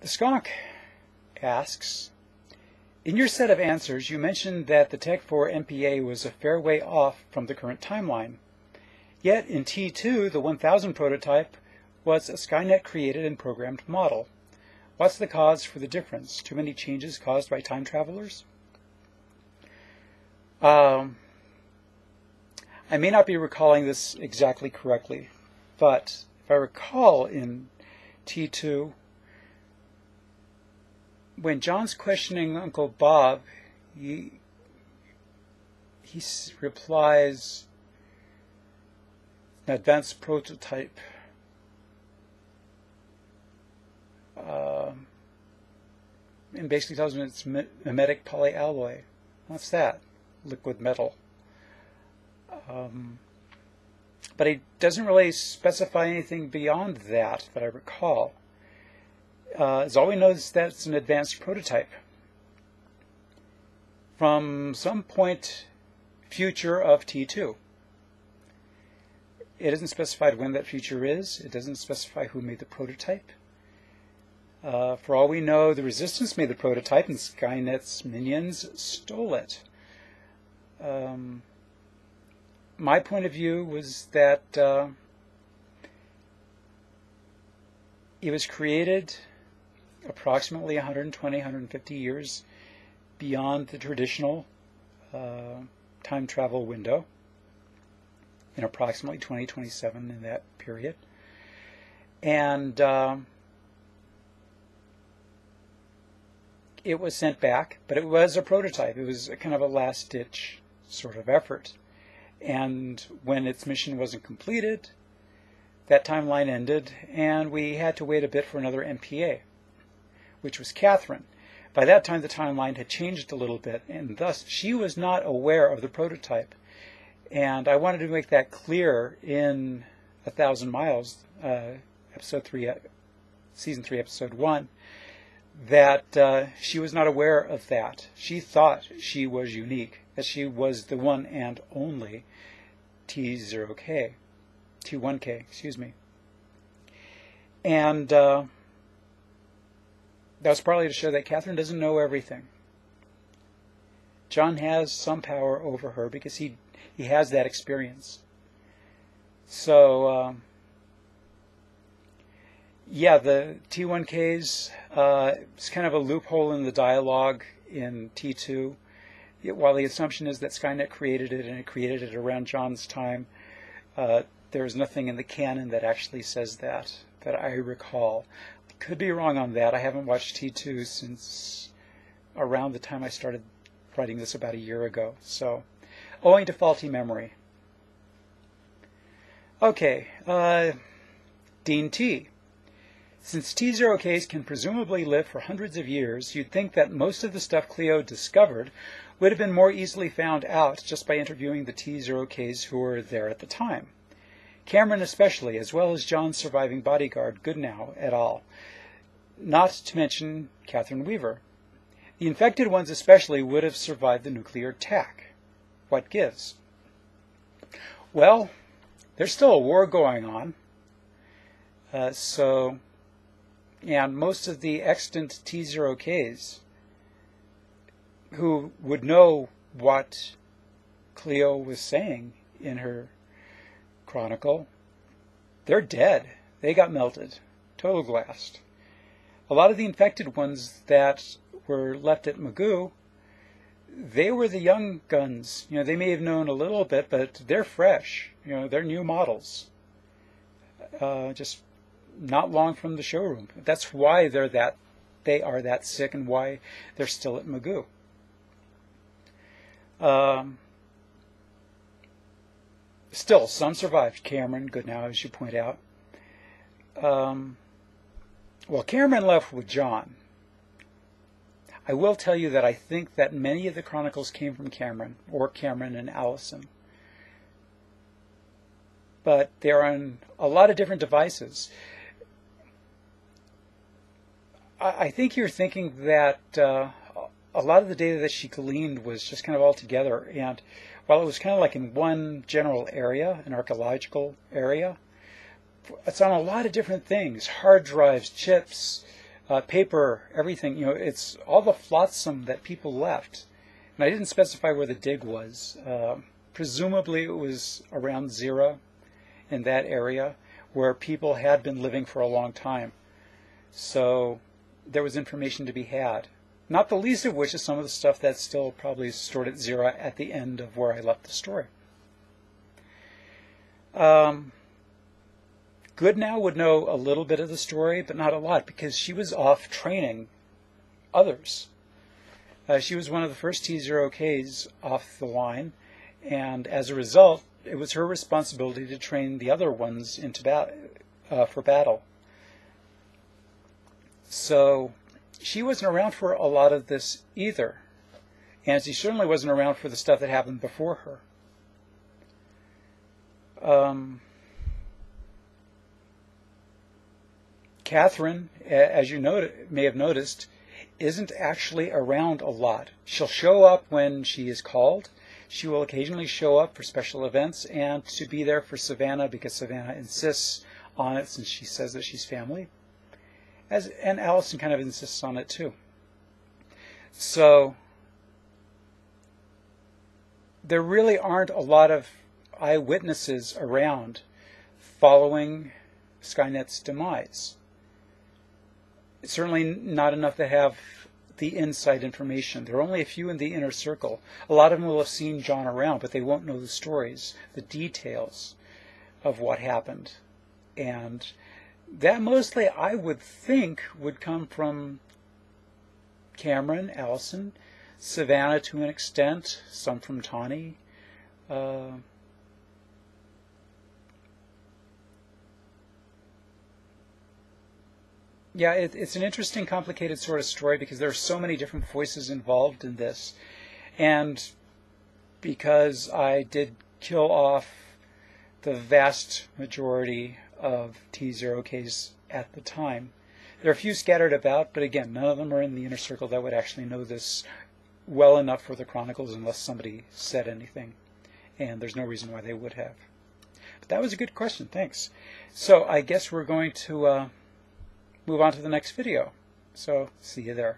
The skunk asks, in your set of answers, you mentioned that the Tech 4 MPA was a fair way off from the current timeline. Yet in T2, the 1000 prototype was a Skynet created and programmed model. What's the cause for the difference? Too many changes caused by time travelers? I may not be recalling this exactly correctly, but if I recall in T2, when John's questioning Uncle Bob, he replies, an advanced prototype. And basically tells him it's mimetic polyalloy. What's that? Liquid metal. But he doesn't really specify anything beyond that I recall. As all we know is that it's an advanced prototype. From some point future of T2. It isn't specified when that future is. It doesn't specify who made the prototype. For all we know, the Resistance made the prototype and Skynet's minions stole it. My point of view was that it was created approximately 120, 150 years beyond the traditional time travel window, in approximately 2027 in that period. And it was sent back, but it was a prototype. It was a kind of a last-ditch sort of effort. And when its mission wasn't completed, that timeline ended, and we had to wait a bit for another MPA, which was Catherine. By that time, the timeline had changed a little bit, and thus she was not aware of the prototype. And I wanted to make that clear in 1,000 Miles, episode 3, season 3, episode 1, that she was not aware of that. She thought she was unique, that she was the one and only T1K, excuse me. And that was partly to show that Catherine doesn't know everything. John has some power over her because he has that experience. So, yeah, the T1Ks, it's kind of a loophole in the dialogue in T2. While the assumption is that Skynet created it and it created it around John's time, there's nothing in the canon that actually says that I recall. I could be wrong on that. I haven't watched T2 since around the time I started writing this about a year ago. So, owing to faulty memory. Okay, Dean T. Since T0Ks can presumably live for hundreds of years, you'd think that most of the stuff Clio discovered would have been more easily found out just by interviewing the T0Ks who were there at the time. Cameron especially, as well as John's surviving bodyguard, Goodnow, et al. Not to mention Catherine Weaver. The infected ones especially would have survived the nuclear attack. What gives? Well, there's still a war going on. And most of the extant T0Ks who would know what Clio was saying in her chronicle, they're dead. They got melted, total glassed. A lot of the infected ones that were left at Magoo, they were the young guns. You know, they may have known a little bit, but they're fresh. You know, they're new models. Just not long from the showroom. That's why they are that sick and why they're still at Magoo. Still, some survived. Cameron, Goodnow, as you point out. Well, Cameron left with John. I will tell you that I think that many of the chronicles came from Cameron, or Cameron and Allison. But they're on a lot of different devices. I think you're thinking that a lot of the data that she gleaned was just kind of all together. And while it was kind of like in one general area, an archaeological area, it's on a lot of different things. Hard drives, chips, paper, everything. It's all the flotsam that people left. And I didn't specify where the dig was. Presumably it was around Zira, in that area, where people had been living for a long time. So there was information to be had. Not the least of which is some of the stuff that's still probably stored at Zira at the end of where I left the story. Goodnow would know a little bit of the story, but not a lot, because she was off training others. She was one of the first T0Ks off the line, and as a result, it was her responsibility to train the other ones into for battle. So she wasn't around for a lot of this either, and she certainly wasn't around for the stuff that happened before her. Catherine, as you may have noticed, isn't actually around a lot. She'll show up when she is called. She will occasionally show up for special events and to be there for Savannah because Savannah insists on it since she says that she's family. And Allison kind of insists on it too. So there really aren't a lot of eyewitnesses around following Skynet's demise. Certainly not enough to have the inside information. There are only a few in the inner circle. A lot of them will have seen John around, but they won't know the stories, the details of what happened. And that mostly, I would think, would come from Cameron, Allison, Savannah to an extent, some from Tawny. Yeah, it's an interesting, complicated sort of story because there are so many different voices involved in this. And because I did kill off the vast majority of T0Ks at the time, there are a few scattered about, but again, none of them are in the inner circle that would actually know this well enough for the Chronicles unless somebody said anything. And there's no reason why they would have. But that was a good question, thanks. So I guess we're going to move on to the next video. So see you there.